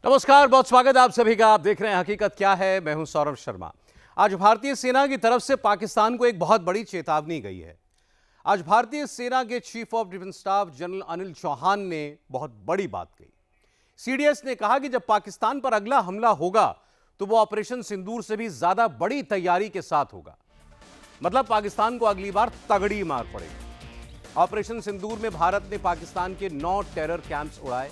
नमस्कार, बहुत स्वागत है आप सभी का। आप देख रहे हैं हकीकत क्या है। मैं हूं सौरभ शर्मा। आज भारतीय सेना की तरफ से पाकिस्तान को एक बहुत बड़ी चेतावनी गई है। आज भारतीय सेना के chief of defence staff general Anil Chauhan ने बहुत बड़ी बात कही। सीडीएस ने कहा कि जब पाकिस्तान पर अगला हमला होगा तो वो ऑपरेशन सिंदूर से भी ज्यादा बड़ी तैयारी के साथ होगा। मतलब पाकिस्तान को अगली बार तगड़ी मार पड़ेगी। ऑपरेशन सिंदूर में भारत ने पाकिस्तान के 9 टेरर कैंप्स उड़ाए,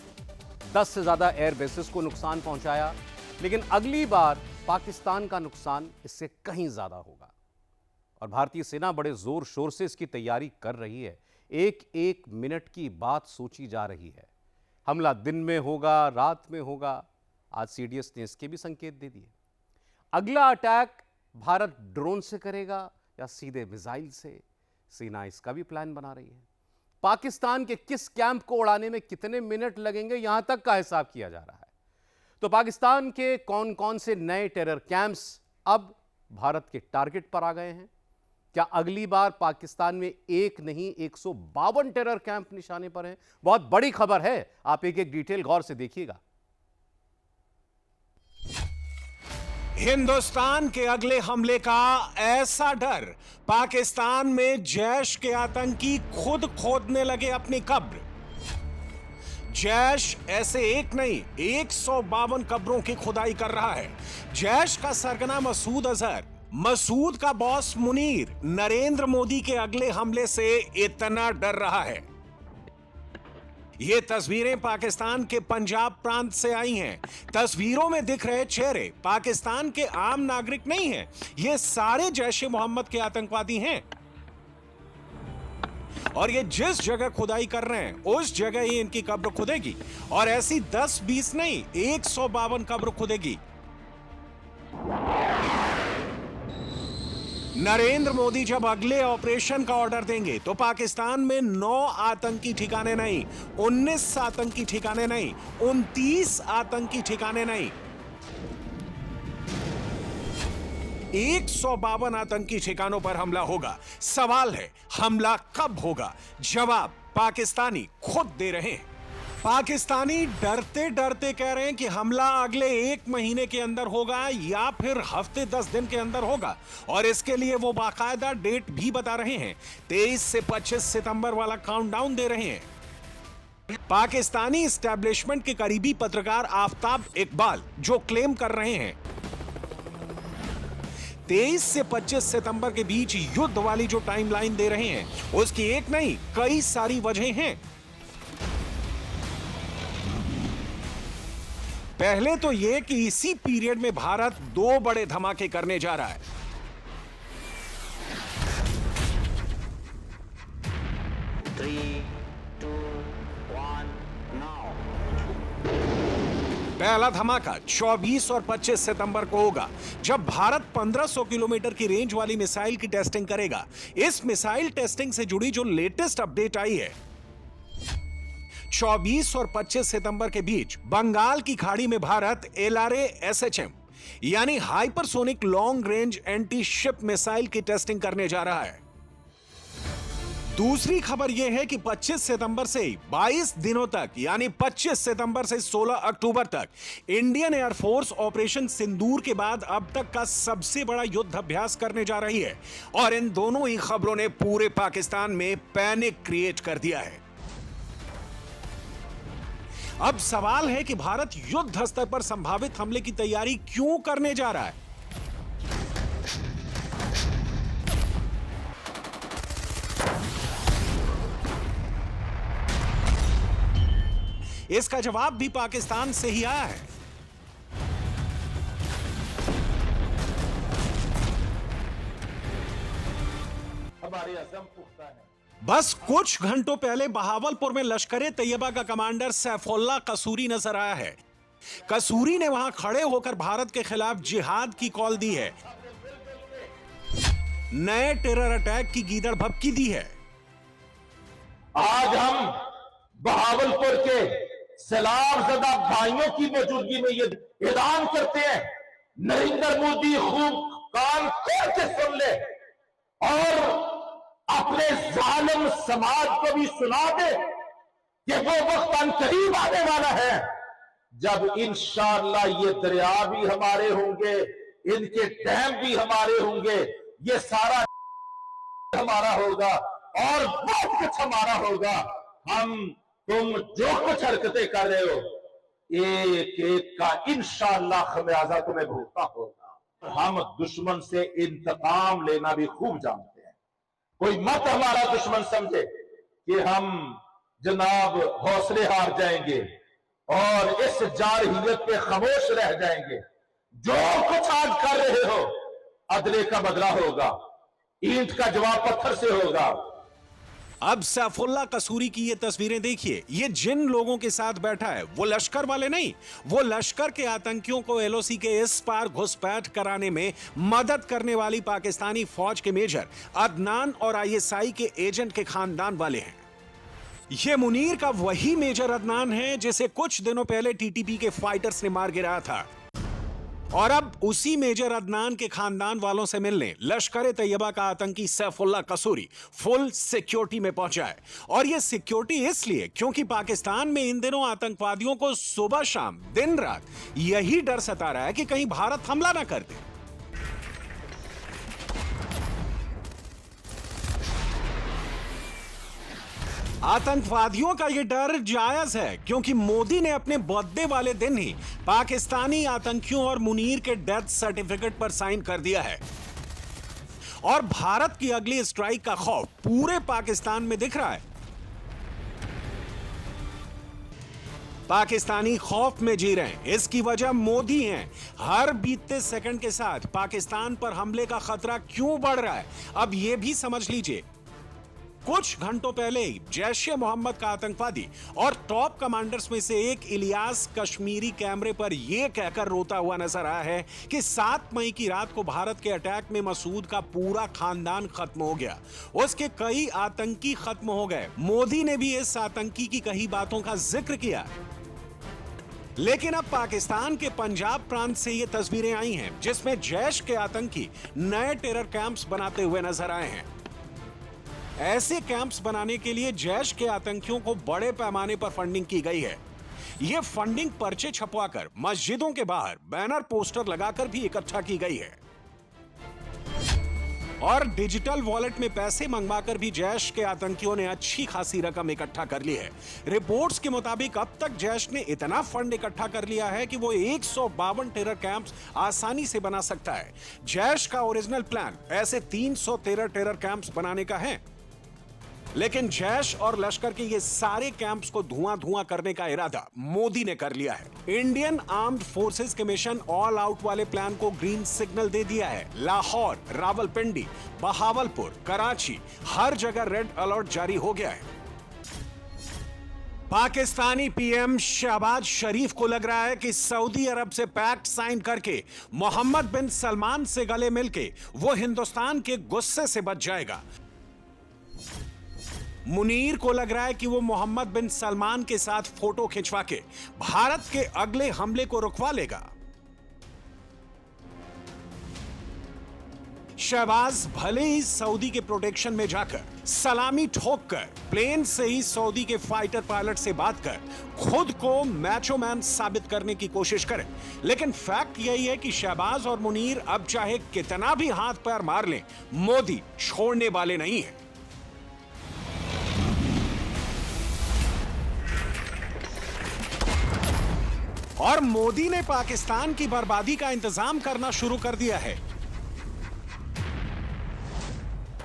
10 से ज्यादा एयर बेसेस को नुकसान पहुंचाया, लेकिन अगली बार पाकिस्तान का नुकसान इससे कहीं ज्यादा होगा। और भारतीय सेना बड़े जोर शोर से इसकी तैयारी कर रही है। एक एक मिनट की बात सोची जा रही है। हमला दिन में होगा, रात में होगा, आज सीडीएस ने इसके भी संकेत दे दिए। अगला अटैक भारत ड्रोन से करेगा या सीधे मिसाइल से, सेना इसका भी प्लान बना रही है। पाकिस्तान के किस कैंप को उड़ाने में कितने मिनट लगेंगे, यहां तक का हिसाब किया जा रहा है। तो पाकिस्तान के कौन कौन से नए टेरर कैंप्स अब भारत के टारगेट पर आ गए हैं? क्या अगली बार पाकिस्तान में एक नहीं 152 टेरर कैंप निशाने पर हैं? बहुत बड़ी खबर है, आप एक एक डिटेल गौर से देखिएगा। हिंदुस्तान के अगले हमले का ऐसा डर, पाकिस्तान में जैश के आतंकी खुद खोदने लगे अपनी कब्र। जैश ऐसे एक नहीं 152 कब्रों की खुदाई कर रहा है। जैश का सरगना मसूद अजहर, मसूद का बॉस मुनीर, नरेंद्र मोदी के अगले हमले से इतना डर रहा है। ये तस्वीरें पाकिस्तान के पंजाब प्रांत से आई हैं। तस्वीरों में दिख रहे चेहरे पाकिस्तान के आम नागरिक नहीं हैं, ये सारे जैश ए मोहम्मद के आतंकवादी हैं। और ये जिस जगह खुदाई कर रहे हैं उस जगह ही इनकी कब्र खुदेगी, और ऐसी 10-20 नहीं 152 कब्र खुदेगी। नरेंद्र मोदी जब अगले ऑपरेशन का ऑर्डर देंगे तो पाकिस्तान में 9 आतंकी ठिकाने नहीं, 19 आतंकी ठिकाने नहीं, 29 आतंकी ठिकाने नहीं, 152 आतंकी ठिकानों पर हमला होगा। सवाल है हमला कब होगा? जवाब पाकिस्तानी खुद दे रहे हैं। पाकिस्तानी डरते डरते कह रहे हैं कि हमला अगले 1 महीने के अंदर होगा या फिर हफ्ते 10 दिन के अंदर होगा, और इसके लिए वो बाकायदा डेट भी बता रहे हैं। 23 से 25 सितंबर वाला काउंटडाउन दे रहे हैं। पाकिस्तानी एस्टेब्लिशमेंट के करीबी पत्रकार आफताब इकबाल जो क्लेम कर रहे हैं 23 से 25 सितंबर के बीच युद्ध वाली जो टाइमलाइन दे रहे हैं उसकी एक नहीं कई सारी वजहें हैं। पहले तो यह कि इसी पीरियड में भारत 2 बड़े धमाके करने जा रहा है। पहला धमाका 24 और 25 सितंबर को होगा, जब भारत 1500 किलोमीटर की रेंज वाली मिसाइल की टेस्टिंग करेगा। इस मिसाइल टेस्टिंग से जुड़ी जो लेटेस्ट अपडेट आई है, 24 और 25 सितंबर के बीच बंगाल की खाड़ी में भारत LRA-SHM यानी hypersonic long range anti ship missile की टेस्टिंग करने जा रहा है। दूसरी खबर यह है कि 25 सितंबर से 22 दिनों तक यानी 25 सितंबर से 16 अक्टूबर तक इंडियन एयरफोर्स ऑपरेशन सिंदूर के बाद अब तक का सबसे बड़ा युद्ध अभ्यास करने जा रही है। और इन दोनों ही खबरों ने पूरे पाकिस्तान में पैनिक क्रिएट कर दिया है। अब सवाल है कि भारत युद्ध स्तर पर संभावित हमले की तैयारी क्यों करने जा रहा है? इसका जवाब भी पाकिस्तान से ही आया है। हमारी अज़म पुख्ता है। बस कुछ घंटों पहले बहावलपुर में लश्कर तैयबा का कमांडर सैफुल्लाह कसूरी नजर आया है। कसूरी ने वहां खड़े होकर भारत के खिलाफ जिहाद की कॉल दी है, नए टेरर अटैक की गीदड़ भभकी दी है। आज हम बहावलपुर के सैलाबज़दा भाइयों की मौजूदगी में ये ऐलान करते हैं, नरेंद्र मोदी खूब कान खोल के सुन ले और अपने जालिम समाज को भी सुना दे कि वो वक्त अनकरीब आने वाला है जब इंशाअल्लाह ये दरिया भी हमारे होंगे, इनके डैम भी हमारे होंगे, ये सारा हमारा होगा और बहुत कुछ हमारा होगा। हम तुम जो कुछ हरकतें कर रहे हो, एक एक का इंशाअल्लाह खमियाजा तुम्हें भुगतना होगा। हम दुश्मन से इंतकाम लेना भी खूब जानते हैं। कोई मत हमारा दुश्मन समझे कि हम जनाब हौसले हार जाएंगे और इस जारहियत पे खामोश रह जाएंगे। जो कुछ आज कर रहे हो, अदले का बदला होगा, ईंट का जवाब पत्थर से होगा। अब सैफुल्लाह कसूरी की ये तस्वीरें देखिए। ये जिन लोगों के साथ बैठा है वो लश्कर वाले नहीं, वो लश्कर के आतंकियों को एलओसी के इस पार घुसपैठ कराने में मदद करने वाली पाकिस्तानी फौज के मेजर अदनान और आईएसआई के एजेंट के खानदान वाले हैं। ये मुनीर का वही मेजर अदनान है जिसे कुछ दिनों पहले टीटीपी के फाइटर्स ने मार गिराया था, और अब उसी मेजर अदनान के खानदान वालों से मिलने लश्कर तैयबा का आतंकी सैफुल्लाह कसूरी फुल सिक्योरिटी में पहुंचा है। और यह सिक्योरिटी इसलिए क्योंकि पाकिस्तान में इन दिनों आतंकवादियों को सुबह शाम दिन रात यही डर सता रहा है कि कहीं भारत हमला ना कर दे। आतंकवादियों का यह डर जायज है क्योंकि मोदी ने अपने बर्थडे वाले दिन ही पाकिस्तानी आतंकियों और मुनीर के डेथ सर्टिफिकेट पर साइन कर दिया है, और भारत की अगली स्ट्राइक का खौफ पूरे पाकिस्तान में दिख रहा है। पाकिस्तानी खौफ में जी रहे हैं, इसकी वजह मोदी हैं। हर बीतते सेकंड के साथ पाकिस्तान पर हमले का खतरा क्यों बढ़ रहा है, अब यह भी समझ लीजिए। कुछ घंटों पहले ही जैश-ए-मोहम्मद का आतंकवादी और टॉप कमांडर्स में से एक इलियास कश्मीरी कैमरे पर यह कहकर रोता हुआ नजर आया है कि 7 मई की रात को भारत के अटैक में मसूद का पूरा खानदान खत्म हो गया, उसके कई आतंकी खत्म हो गए। मोदी ने भी इस आतंकी की कही बातों का जिक्र किया। लेकिन अब पाकिस्तान के पंजाब प्रांत से ये तस्वीरें आई हैं जिसमें जैश के आतंकी नए टेरर कैंप्स बनाते हुए नजर आए हैं। ऐसे कैंप्स बनाने के लिए जैश के आतंकियों को बड़े पैमाने पर फंडिंग की गई है। यह फंडिंग पर्चे छपवाकर मस्जिदों के बाहर बैनर पोस्टर लगाकर भी इकट्ठा की गई है, और डिजिटल वॉलेट में पैसे मंगवाकर भी जैश के आतंकियों ने अच्छी खासी रकम इकट्ठा कर ली है। रिपोर्ट्स के मुताबिक अब तक जैश ने इतना फंड इकट्ठा कर लिया है कि वो 152 टेरर कैंप्स आसानी से बना सकता है। जैश का ओरिजिनल प्लान ऐसे 313 टेरर कैंप्स बनाने का है, लेकिन जैश और लश्कर के ये सारे कैंप्स को धुआं करने का इरादा मोदी ने कर लिया है। इंडियन आर्म्ड फोर्सेस के मिशन ऑल आउट वाले प्लान को ग्रीन सिग्नल दे दिया है। लाहौर, रावलपिंडी, बहावलपुर, कराची, हर जगह रेड अलर्ट जारी हो गया है। पाकिस्तानी पीएम शहबाज शरीफ को लग रहा है कि सऊदी अरब से पैक्ट साइन करके मोहम्मद बिन सलमान से गले मिलके वो हिंदुस्तान के गुस्से से बच जाएगा। मुनीर को लग रहा है कि वो मोहम्मद बिन सलमान के साथ फोटो खिंचवा के भारत के अगले हमले को रुकवा लेगा। शहबाज भले ही सऊदी के प्रोटेक्शन में जाकर सलामी ठोककर प्लेन से ही सऊदी के फाइटर पायलट से बात कर खुद को मैचो मैन साबित करने की कोशिश करे, लेकिन फैक्ट यही है कि शहबाज और मुनीर अब चाहे कितना भी हाथ पैर मार लें, मोदी छोड़ने वाले नहीं है। और मोदी ने पाकिस्तान की बर्बादी का इंतजाम करना शुरू कर दिया है।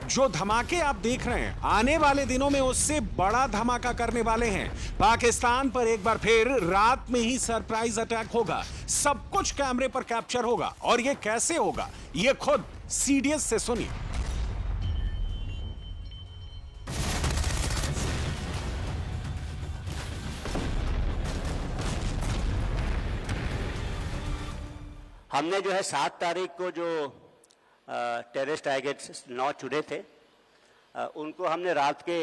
जो धमाके आप देख रहे हैं आने वाले दिनों में उससे बड़ा धमाका करने वाले हैं। पाकिस्तान पर एक बार फिर रात में ही सरप्राइज अटैक होगा, सब कुछ कैमरे पर कैप्चर होगा, और यह कैसे होगा यह खुद सीडीएस से सुनिए। हमने जो है 7 तारीख को जो टेररिस्ट टारगेट्स 9 चुने थे, उनको हमने रात के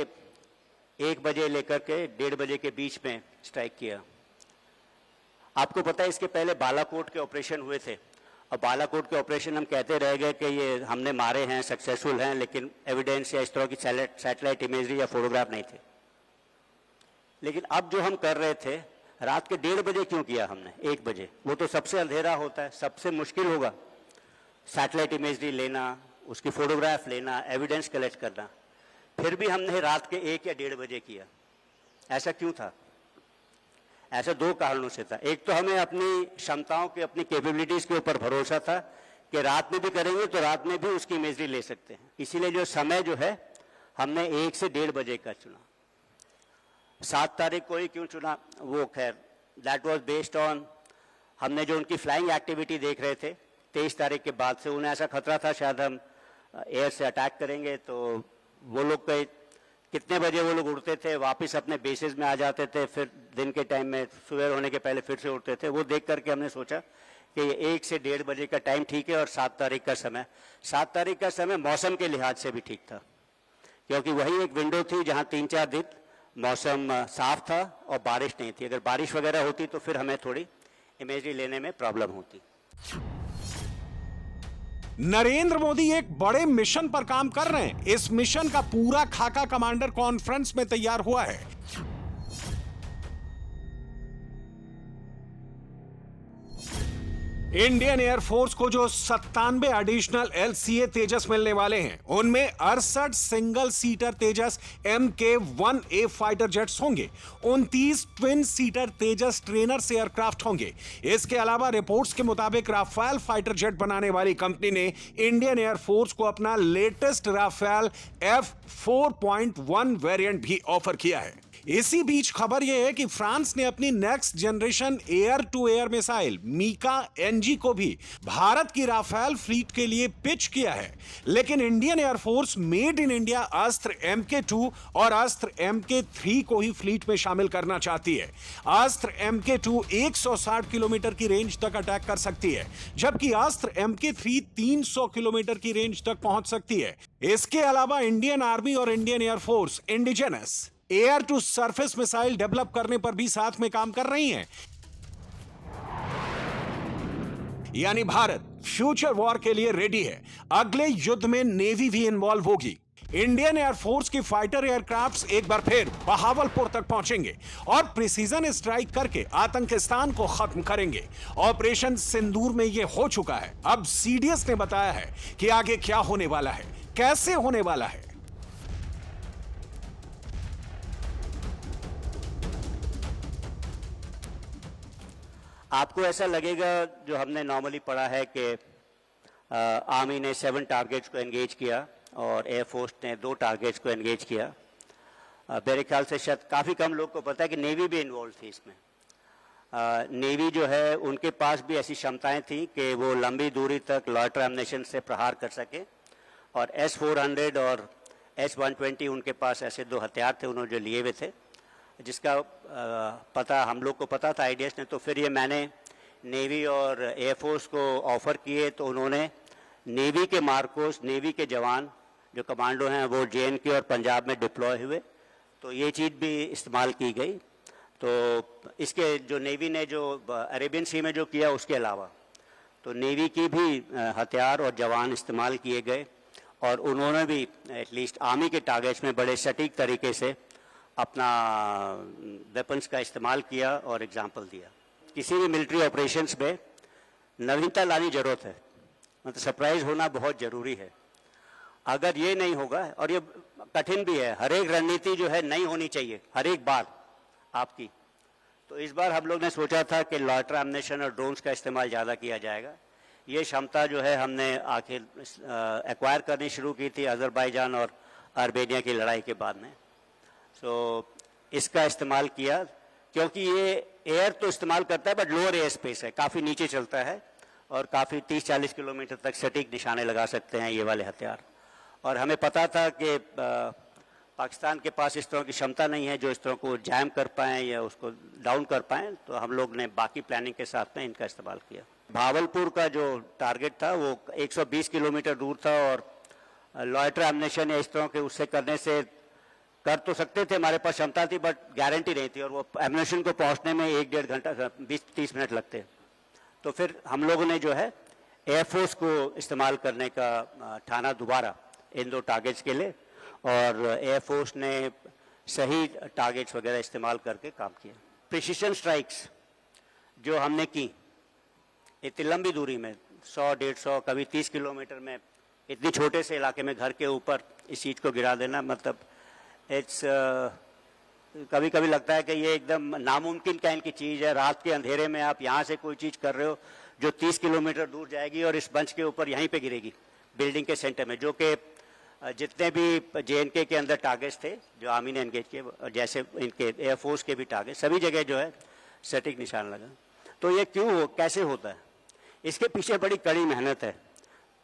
1 बजे लेकर के 1:30 बजे के बीच में स्ट्राइक किया। आपको पता है इसके पहले बालाकोट के ऑपरेशन हुए थे, और बालाकोट के ऑपरेशन हम कहते रह गए कि ये हमने मारे हैं, सक्सेसफुल हैं, लेकिन एविडेंस या इस तरह की सैटेलाइट इमेजरी या फोटोग्राफ नहीं थे। लेकिन अब जो हम कर रहे थे रात के 1:30 बजे क्यों किया हमने, 1 बजे? वो तो सबसे अंधेरा होता है, सबसे मुश्किल होगा सैटेलाइट इमेजरी लेना, उसकी फोटोग्राफ लेना, एविडेंस कलेक्ट करना। फिर भी हमने रात के 1 या 1:30 बजे किया। ऐसा क्यों था? ऐसा 2 कारणों से था। एक तो हमें अपनी क्षमताओं के, अपनी कैपेबिलिटीज के ऊपर भरोसा था कि रात में भी करेंगे तो रात में भी उसकी इमेजरी ले सकते हैं। इसीलिए जो समय जो है हमने 1 से 1:30 बजे का चुना। 7 तारीख को ही क्यों चुना, वो खैर दैट वाज बेस्ड ऑन, हमने जो उनकी फ्लाइंग एक्टिविटी देख रहे थे 23 तारीख के बाद से, उन्हें ऐसा खतरा था शायद हम एयर से अटैक करेंगे, तो वो लोग कितने बजे वो लोग उड़ते थे, वापस अपने बेसिस में आ जाते थे, फिर दिन के टाइम में सुबह होने के पहले फिर से उड़ते थे। वो देख करके हमने सोचा कि 1 से 1:30 बजे का टाइम ठीक है। और 7 तारीख का समय, 7 तारीख का समय मौसम के लिहाज से भी ठीक था, क्योंकि वही एक विंडो थी जहां 3-4 दिन मौसम साफ था और बारिश नहीं थी। अगर बारिश वगैरह होती तो फिर हमें थोड़ी इमेजरी लेने में प्रॉब्लम होती। नरेंद्र मोदी एक बड़े मिशन पर काम कर रहे हैं। इस मिशन का पूरा खाका कमांडर कॉन्फ्रेंस में तैयार हुआ है। इंडियन एयरफोर्स को जो 97 एडिशनल LCA तेजस मिलने वाले हैं, उनमें 68 सिंगल सीटर तेजस MK-1A फाइटर जेट्स होंगे, 29 ट्विन सीटर तेजस ट्रेनर्स एयरक्राफ्ट होंगे। इसके अलावा रिपोर्ट्स के मुताबिक राफेल फाइटर जेट बनाने वाली कंपनी ने इंडियन एयरफोर्स को अपना लेटेस्ट राफेल F4.1 वेरिएंट भी ऑफर किया है। इसी बीच खबर यह है कि फ्रांस ने अपनी next generation air to air missile MICA NG को भी भारत की राफेल फ्लीट के लिए पिच किया है। लेकिन Indian air force made in India अस्त्र MK2 और अस्त्र MK3 को ही फ्लीट में शामिल करना चाहती है। अस्त्र MK2 160 किलोमीटर की रेंज तक अटैक कर सकती है, जबकि अस्त्र MK3 300 किलोमीटर की रेंज तक पहुंच सकती है। इसके अलावा इंडियन आर्मी और Indian Air Force indigenous air to surface missile develop करने पर भी साथ में काम कर रही हैं। यानी भारत फ्यूचर वॉर के लिए रेडी है। अगले युद्ध में नेवी भी इन्वॉल्व होगी। इंडियन एयरफोर्स की फाइटर एयरक्राफ्ट्स एक बार फिर बहावलपुर तक पहुंचेंगे और प्रिसीजन स्ट्राइक करके आतंकिस्तान को खत्म करेंगे। ऑपरेशन सिंदूर में यह हो चुका है। अब CDS ने बताया है कि आगे क्या होने वाला है, कैसे होने वाला है। आपको ऐसा लगेगा, जो हमने नॉर्मली पढ़ा है कि आर्मी ने 7 टारगेट्स को एंगेज किया और एयरफोर्स ने 2 टारगेट्स को एंगेज किया। मेरे ख्याल से शायद काफ़ी कम लोग को पता है कि नेवी भी इन्वॉल्व थी इसमें। नेवी जो है उनके पास भी ऐसी क्षमताएं थी कि वो लंबी दूरी तक लॉयटर एम्युनिशन से प्रहार कर सके, और S-400 और S-120 उनके पास ऐसे 2 हथियार थे उन्होंने जो लिए हुए थे, जिसका पता हम लोग को पता था IDS ने। तो फिर ये मैंने नेवी और एयरफोर्स को ऑफ़र किए, तो उन्होंने नेवी के मार्कोस, नेवी के जवान जो कमांडो हैं वो JNK और पंजाब में डिप्लॉय हुए, तो ये चीज़ भी इस्तेमाल की गई। तो इसके जो नेवी ने जो अरेबियन सी में जो किया उसके अलावा तो नेवी की भी हथियार और जवान इस्तेमाल किए गए, और उन्होंने भी एटलीस्ट आर्मी के टारगेट्स में बड़े सटीक तरीके से अपना वेपन्स का इस्तेमाल किया और एग्जाम्पल दिया। किसी भी मिलिट्री ऑपरेशंस में नवीनता लानी ज़रूरत है, मतलब सरप्राइज होना बहुत ज़रूरी है। अगर ये नहीं होगा, और ये कठिन भी है, हर एक रणनीति जो है नई होनी चाहिए हर एक बार आपकी। तो इस बार हम लोग ने सोचा था कि लॉयटर एम्युनिशन और ड्रोन्स का इस्तेमाल ज़्यादा किया जाएगा। ये क्षमता जो है हमने आखिर एक्वायर करनी शुरू की थी अज़रबैजान और आर्मेनिया की लड़ाई के बाद में। तो इसका इस्तेमाल किया, क्योंकि ये एयर तो इस्तेमाल करता है बट लोअर एयर स्पेस है, काफ़ी नीचे चलता है और काफ़ी 30-40 किलोमीटर तक सटीक निशाने लगा सकते हैं ये वाले हथियार। और हमें पता था कि पाकिस्तान के पास इस तरह की क्षमता नहीं है जो इस तरह को जैम कर पाएँ या उसको डाउन कर पाएँ, तो हम लोग ने बाकी प्लानिंग के साथ में इनका इस्तेमाल किया। भावलपुर का जो टारगेट था वो 120 किलोमीटर दूर था, और लॉयटर एम्युनिशन या इस तरह के उससे करने से कर तो सकते थे, हमारे पास क्षमता थी, बट गारंटी नहीं थी, और वो एम्युनिशन को पहुंचने में 1-1.5 घंटा 20-30 मिनट लगते। तो फिर हम लोगों ने जो है एयरफोर्स को इस्तेमाल करने का ठाना दोबारा इन 2 टारगेट्स के लिए, और एयरफोर्स ने सही टारगेट्स वगैरह इस्तेमाल करके काम किया। प्रिसिशन स्ट्राइक्स जो हमने की इतनी लंबी दूरी में 100-150 कभी 30 किलोमीटर में इतनी छोटे से इलाके में घर के ऊपर इस चीज़ को गिरा देना, मतलब इट्स कभी कभी लगता है कि ये एकदम नामुमकिन काइन की चीज़ है। रात के अंधेरे में आप यहाँ से कोई चीज़ कर रहे हो जो 30 किलोमीटर दूर जाएगी और इस बंच के ऊपर यहीं पे गिरेगी बिल्डिंग के सेंटर में, जो कि जितने भी JNK के अंदर टारगेट्स थे जो आर्मी ने एंगेज किए, जैसे इनके एयरफोर्स के भी टारगेट, सभी जगह जो है सटीक निशान लगा। तो ये कैसे होता है, इसके पीछे बड़ी कड़ी मेहनत है।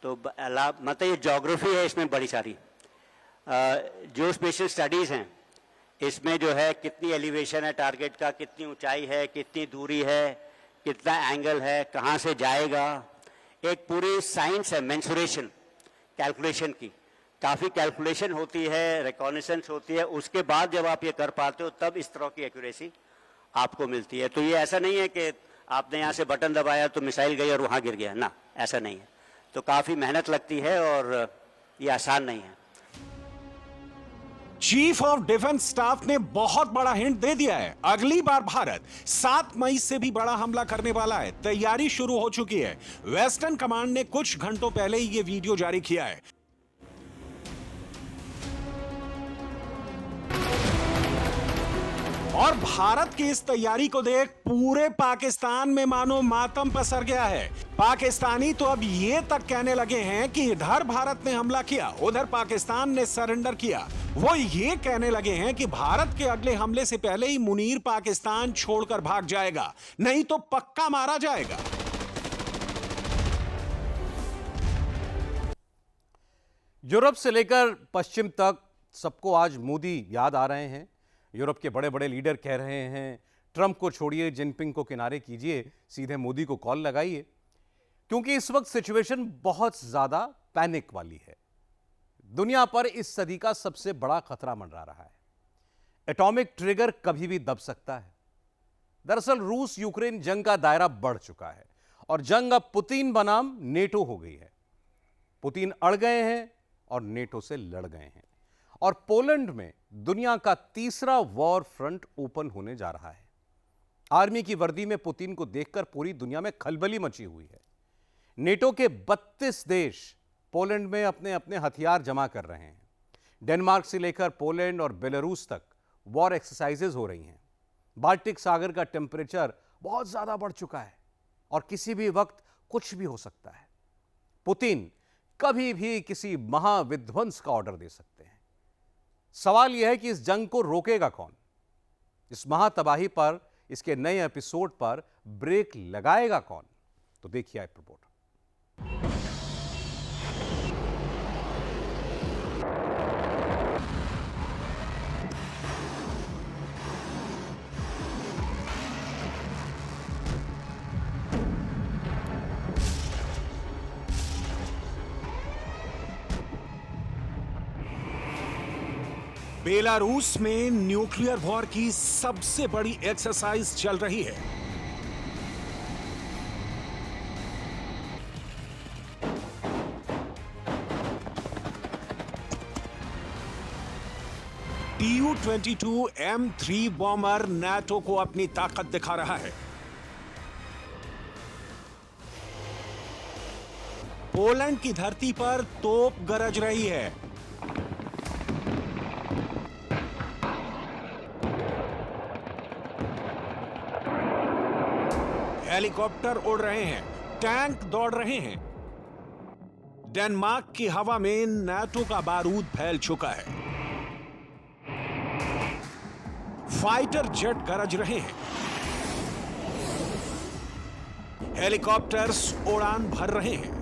तो मतलब ये ज्योग्राफी है, इसमें बड़ी सारी जो स्पेशल स्टडीज़ हैं इसमें जो है कितनी एलिवेशन है टारगेट का, कितनी ऊंचाई है, कितनी दूरी है, कितना एंगल है, कहाँ से जाएगा, एक पूरी साइंस है मेंसुरेशन कैलकुलेशन की। काफ़ी कैलकुलेशन होती है, रिकॉग्निशंस होती है, उसके बाद जब आप ये कर पाते हो तब इस तरह की एक्यूरेसी आपको मिलती है। तो ये ऐसा नहीं है कि आपने यहाँ से बटन दबाया तो मिसाइल गई और वहाँ गिर गया, ना, ऐसा नहीं है। तो काफ़ी मेहनत लगती है और ये आसान नहीं है। चीफ ऑफ डिफेंस स्टाफ ने बहुत बड़ा हिंट दे दिया है। अगली बार भारत 7 मई से भी बड़ा हमला करने वाला है। तैयारी शुरू हो चुकी है। वेस्टर्न कमांड ने कुछ घंटों पहले ही ये वीडियो जारी किया है। और भारत की इस तैयारी को देख पूरे पाकिस्तान में मानो मातम पसर गया है। पाकिस्तानी तो अब ये तक कहने लगे हैं कि इधर भारत ने हमला किया, उधर पाकिस्तान ने सरेंडर किया। वो ये कहने लगे हैं कि भारत के अगले हमले से पहले ही मुनीर पाकिस्तान छोड़कर भाग जाएगा, नहीं तो पक्का मारा जाएगा। यूरोप से लेकर पश्चिम तक सबको आज मोदी याद आ रहे हैं। यूरोप के बड़े बड़े लीडर कह रहे हैं ट्रंप को छोड़िए, जिनपिंग को किनारे कीजिए, सीधे मोदी को कॉल लगाइए, क्योंकि इस वक्त सिचुएशन बहुत ज्यादा पैनिक वाली है। दुनिया पर इस सदी का सबसे बड़ा खतरा मंडरा रहा है। एटॉमिक ट्रिगर कभी भी दब सकता है। दरअसल रूस यूक्रेन जंग का दायरा बढ़ चुका है और जंग अब पुतिन बनाम नेटो हो गई है। पुतिन अड़ गए हैं और नेटो से लड़ गए हैं और पोलैंड में दुनिया का तीसरा वॉर फ्रंट ओपन होने जा रहा है। आर्मी की वर्दी में पुतिन को देखकर पूरी दुनिया में खलबली मची हुई है। नेटो के 32 देश पोलैंड में अपने अपने हथियार जमा कर रहे हैं। डेनमार्क से लेकर पोलैंड और बेलारूस तक वॉर एक्सरसाइजेज हो रही हैं। बाल्टिक सागर का टेम्परेचर बहुत ज्यादा बढ़ चुका है और किसी भी वक्त कुछ भी हो सकता है। पुतिन कभी भी किसी महाविध्वंस का ऑर्डर दे सकते हैं। सवाल यह है कि इस जंग को रोकेगा कौन? इस महातबाही पर, इसके नए एपिसोड पर ब्रेक लगाएगा कौन? तो देखिए आप रिपोर्ट। बेलारूस में न्यूक्लियर वॉर की सबसे बड़ी एक्सरसाइज चल रही है। Tu-22 M3 बॉम्बर नाटो को अपनी ताकत दिखा रहा है। पोलैंड की धरती पर तोप गरज रही है। हेलीकॉप्टर उड़ रहे हैं, टैंक दौड़ रहे हैं। डेनमार्क की हवा में नाटो का बारूद फैल चुका है। फाइटर जेट गरज रहे हैं। हेलीकॉप्टर्स उड़ान भर रहे हैं।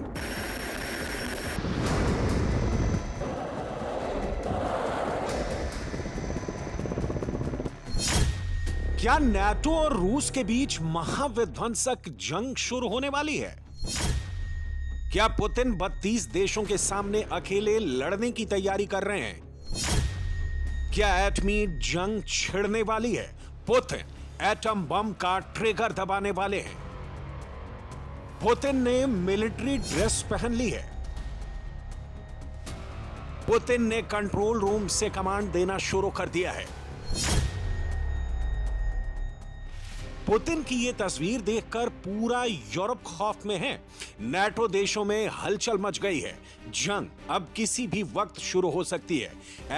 क्या नाटो और रूस के बीच महाविध्वंसक जंग शुरू होने वाली है? क्या पुतिन 32 देशों के सामने अकेले लड़ने की तैयारी कर रहे हैं? क्या एटमी जंग छिड़ने वाली है? पुतिन एटम बम का ट्रिगर दबाने वाले हैं। पुतिन ने मिलिट्री ड्रेस पहन ली है। पुतिन ने कंट्रोल रूम से कमांड देना शुरू कर दिया है। पुतिन की ये तस्वीर देखकर पूरा यूरोप खौफ में है। नाटो देशों में हलचल मच गई है। जंग अब किसी भी वक्त शुरू हो सकती है।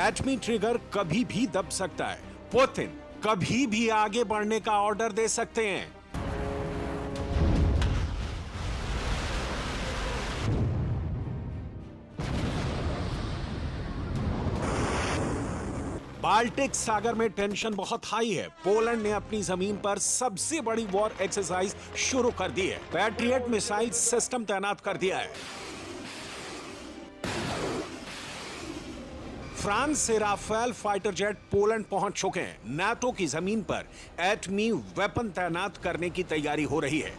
एटमी ट्रिगर कभी भी दब सकता है। पुतिन कभी भी आगे बढ़ने का ऑर्डर दे सकते हैं। बाल्टिक सागर में टेंशन बहुत हाई है। पोलैंड ने अपनी जमीन पर सबसे बड़ी वॉर एक्सरसाइज शुरू कर दी है। पैट्रियट मिसाइल सिस्टम तैनात कर दिया है। फ्रांस से राफेल फाइटर जेट पोलैंड पहुंच चुके हैं। नाटो की जमीन पर एटमी वेपन तैनात करने की तैयारी हो रही है।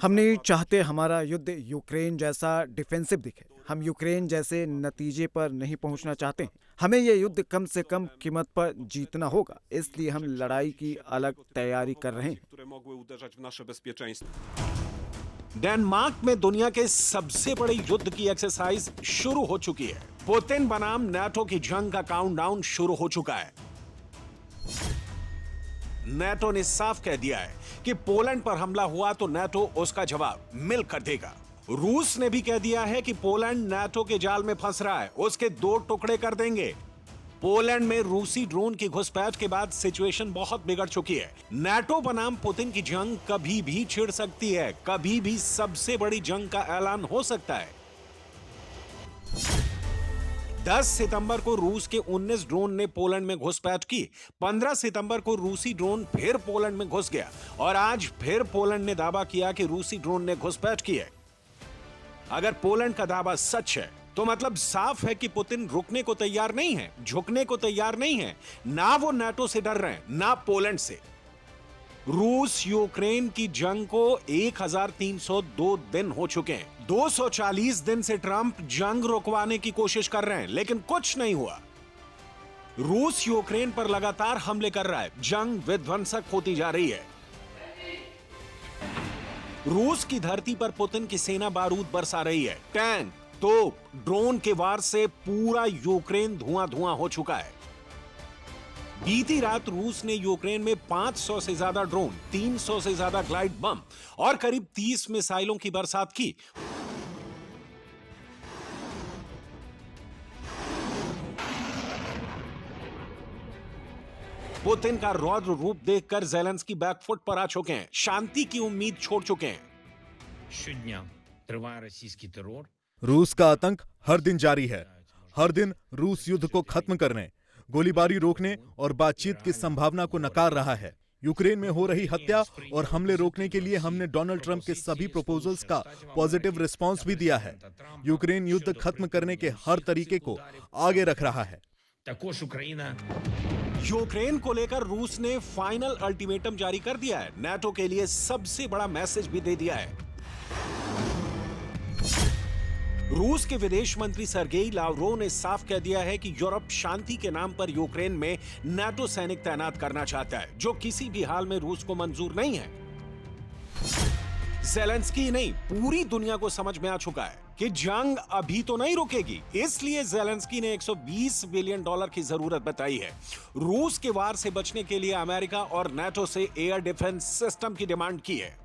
हम नहीं चाहते हमारा युद्ध यूक्रेन जैसा डिफेंसिव दिखे। हम यूक्रेन जैसे नतीजे पर नहीं पहुंचना चाहते हैं। हमें यह युद्ध कम से कम कीमत पर जीतना होगा, इसलिए हम लड़ाई की अलग तैयारी कर रहे हैं। डेनमार्क में दुनिया के सबसे बड़े युद्ध की एक्सरसाइज शुरू हो चुकी है। पुतिन बनाम नाटो की जंग का काउंटडाउन शुरू हो चुका है। नाटो ने साफ कह दिया है कि पोलैंड पर हमला हुआ तो नाटो उसका जवाब मिलकर देगा। रूस ने भी कह दिया है कि पोलैंड नाटो के जाल में फंस रहा है, उसके 2 टुकड़े कर देंगे। पोलैंड में रूसी ड्रोन की घुसपैठ के बाद सिचुएशन बहुत बिगड़ चुकी है। नाटो बनाम पुतिन की जंग कभी भी छिड़ सकती है। कभी भी सबसे बड़ी जंग का ऐलान हो सकता है। 10 सितंबर को रूस के 19 ड्रोन ने पोलैंड में घुसपैठ की। 15 सितंबर को रूसी ड्रोन फिर पोलैंड में घुस गया और आज फिर पोलैंड ने दावा किया कि रूसी ड्रोन ने घुसपैठ की है। अगर पोलैंड का दावा सच है तो मतलब साफ है कि पुतिन रुकने को तैयार नहीं है, झुकने को तैयार नहीं है। ना वो नाटो से डर रहे हैं, ना पोलैंड से। रूस यूक्रेन की जंग को 1302 दिन हो चुके हैं। 240 दिन से ट्रंप जंग रुकवाने की कोशिश कर रहे हैं, लेकिन कुछ नहीं हुआ। रूस यूक्रेन पर लगातार हमले कर रहा है। जंग विध्वंसक होती जा रही है। रूस की धरती पर पुतिन की सेना बारूद बरसा रही है। टैंक, तोप, ड्रोन के वार से पूरा यूक्रेन धुआं धुआं हो चुका है। बीती रात रूस ने यूक्रेन में 500 से ज्यादा ड्रोन, 300 से ज्यादा ग्लाइड बम और करीब 30 मिसाइलों की बरसात की। पुतिन का रौद्र रूप देखकर ज़ेलेंस्की बैकफुट पर आ चुके हैं। शांति की उम्मीद छोड़ चुके हैं। Щодня триває російський терор. रूस का आतंक हर दिन जारी है। हर दिन रूस युद्ध को खत्म करने, गोलीबारी रोकने और बातचीत की संभावना को नकार रहा है। यूक्रेन में हो रही हत्या और हमले रोकने के लिए हमने डोनाल्ड ट्रंप के सभी प्रपोजल्स का पॉजिटिव रिस्पांस भी दिया है। यूक्रेन युद्ध खत्म करने के हर तरीके को आगे रख रहा है। Також Україна यूक्रेन को लेकर रूस ने फाइनल अल्टीमेटम जारी कर दिया है। नाटो के लिए सबसे बड़ा मैसेज भी दे दिया है। रूस के विदेश मंत्री सर्गेई लावरोव ने साफ कह दिया है कि यूरोप शांति के नाम पर यूक्रेन में नाटो सैनिक तैनात करना चाहता है, जो किसी भी हाल में रूस को मंजूर नहीं है। ज़ेलेंस्की नहीं, पूरी दुनिया को समझ में आ चुका है कि जंग अभी तो नहीं रुकेगी। इसलिए ज़ेलेंस्की ने $120 बिलियन की जरूरत बताई है। रूस के वार से बचने के लिए अमेरिका और नाटो से एयर डिफेंस सिस्टम की डिमांड की है।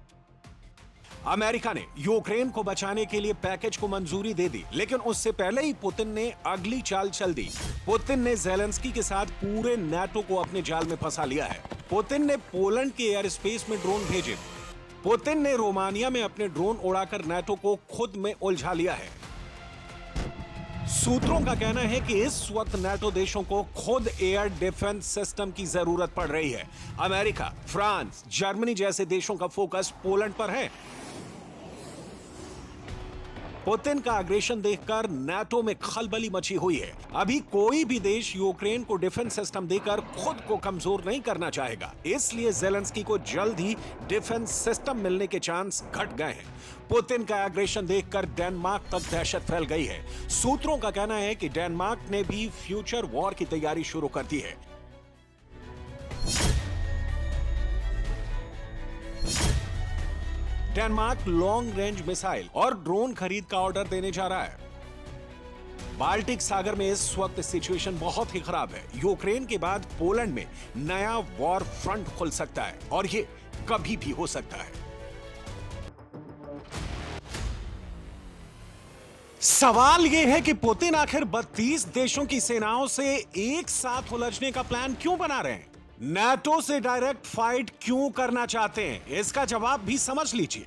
अमेरिका ने यूक्रेन को बचाने के लिए पैकेज को मंजूरी दे दी, लेकिन उससे पहले ही पुतिन ने अगली चाल चल दी। पुतिन ने ज़ेलेंस्की के साथ पूरे नाटो को अपने जाल में फंसा लिया है। पुतिन ने पोलैंड के एयर स्पेस में ड्रोन भेजे। पुतिन ने रोमानिया में अपने ड्रोन उड़ाकर नाटो को खुद में उलझा लिया है। सूत्रों का कहना है कि इस वक्त नाटो देशों को खुद एयर डिफेंस सिस्टम की जरूरत पड़ रही है। अमेरिका, फ्रांस, जर्मनी जैसे देशों का फोकस पोलैंड पर है। पुतिन का अग्रेशन देखकर नाटो में खलबली मची हुई है। अभी कोई भी देश यूक्रेन को डिफेंस सिस्टम देकर खुद को कमजोर नहीं करना चाहेगा। इसलिए ज़ेलेंस्की को जल्द ही डिफेंस सिस्टम मिलने के चांस घट गए हैं। पुतिन का अग्रेशन देखकर डेनमार्क तक दहशत फैल गई है। सूत्रों का कहना है कि डेनमार्क ने भी फ्यूचर वॉर की तैयारी शुरू कर दी है। डेनमार्क लॉन्ग रेंज मिसाइल और ड्रोन खरीद का ऑर्डर देने जा रहा है। बाल्टिक सागर में इस वक्त सिचुएशन बहुत ही खराब है। यूक्रेन के बाद पोलैंड में नया वॉर फ्रंट खुल सकता है और ये कभी भी हो सकता है। सवाल यह है कि पुतिन आखिर 32 देशों की सेनाओं से एक साथ उलझने का प्लान क्यों बना रहे हैं? नाटो से डायरेक्ट फाइट क्यों करना चाहते हैं? इसका जवाब भी समझ लीजिए।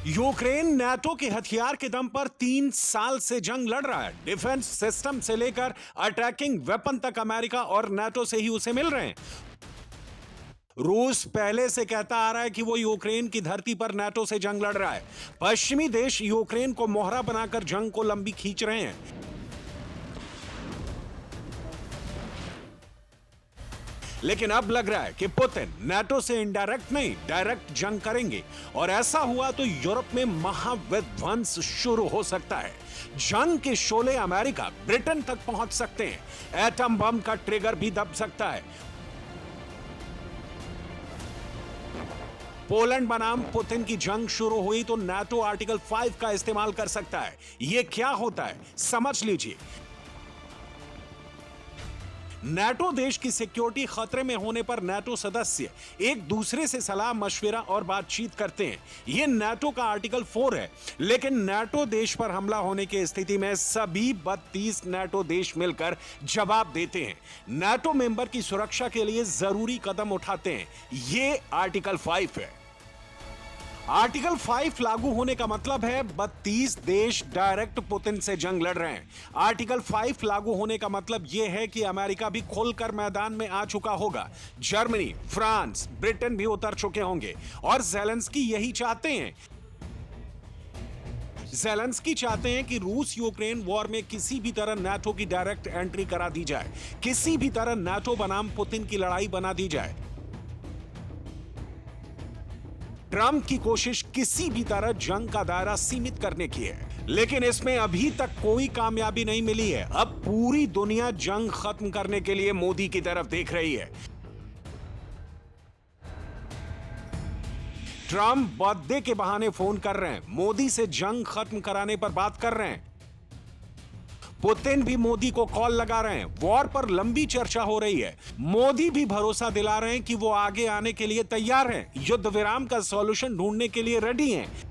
यूक्रेन नाटो के हथियार के दम पर 3 साल से जंग लड़ रहा है। डिफेंस सिस्टम से लेकर अटैकिंग वेपन तक अमेरिका और नाटो से ही उसे मिल रहे हैं। रूस पहले से कहता आ रहा है कि वो यूक्रेन की धरती पर नाटो से जंग लड़ रहा है। पश्चिमी देश यूक्रेन को मोहरा बनाकर जंग को लंबी खींच रहे हैं। लेकिन अब लग रहा है कि पुतिन नाटो से इनडायरेक्ट नहीं डायरेक्ट जंग करेंगे और ऐसा हुआ तो यूरोप में महाविध्वंस शुरू हो सकता है। जंग के शोले अमेरिका ब्रिटेन तक पहुंच सकते हैं। एटम बम का ट्रिगर भी दब सकता है। पोलैंड बनाम पुतिन की जंग शुरू हुई तो नाटो आर्टिकल 5 का इस्तेमाल कर सकता है। यह क्या होता है समझ लीजिए। नाटो देश की सिक्योरिटी खतरे में होने पर नाटो सदस्य एक दूसरे से सलाह मशविरा और बातचीत करते हैं। यह नाटो का आर्टिकल 4 है। लेकिन नाटो देश पर हमला होने की स्थिति में सभी 32 नाटो देश मिलकर जवाब देते हैं। नाटो मेंबर की सुरक्षा के लिए जरूरी कदम उठाते हैं। यह आर्टिकल 5 है। आर्टिकल 5 लागू होने का मतलब है 32 देश डायरेक्ट पुतिन से जंग लड़ रहे हैं। आर्टिकल 5 लागू होने का मतलब यह है कि अमेरिका भी खुलकर मैदान में आ चुका होगा। जर्मनी, फ्रांस, ब्रिटेन भी उतर चुके होंगे और ज़ेलेंस्की यही चाहते हैं। ज़ेलेंस्की चाहते हैं कि रूस यूक्रेन वॉर में किसी भी तरह नाटो की डायरेक्ट एंट्री करा दी जाए। किसी भी तरह नाटो बनाम पुतिन की लड़ाई बना दी जाए। ट्रंप की कोशिश किसी भी तरह जंग का दायरा सीमित करने की है, लेकिन इसमें अभी तक कोई कामयाबी नहीं मिली है। अब पूरी दुनिया जंग खत्म करने के लिए मोदी की तरफ देख रही है। ट्रंप बर्थडे के बहाने फोन कर रहे हैं, मोदी से जंग खत्म कराने पर बात कर रहे हैं। पुतिन भी मोदी को कॉल लगा रहे हैं। वॉर पर लंबी चर्चा हो रही है। मोदी भी भरोसा दिला रहे हैं कि वो आगे आने के लिए तैयार हैं, युद्ध विराम का सॉल्यूशन ढूंढने के लिए रेडी हैं।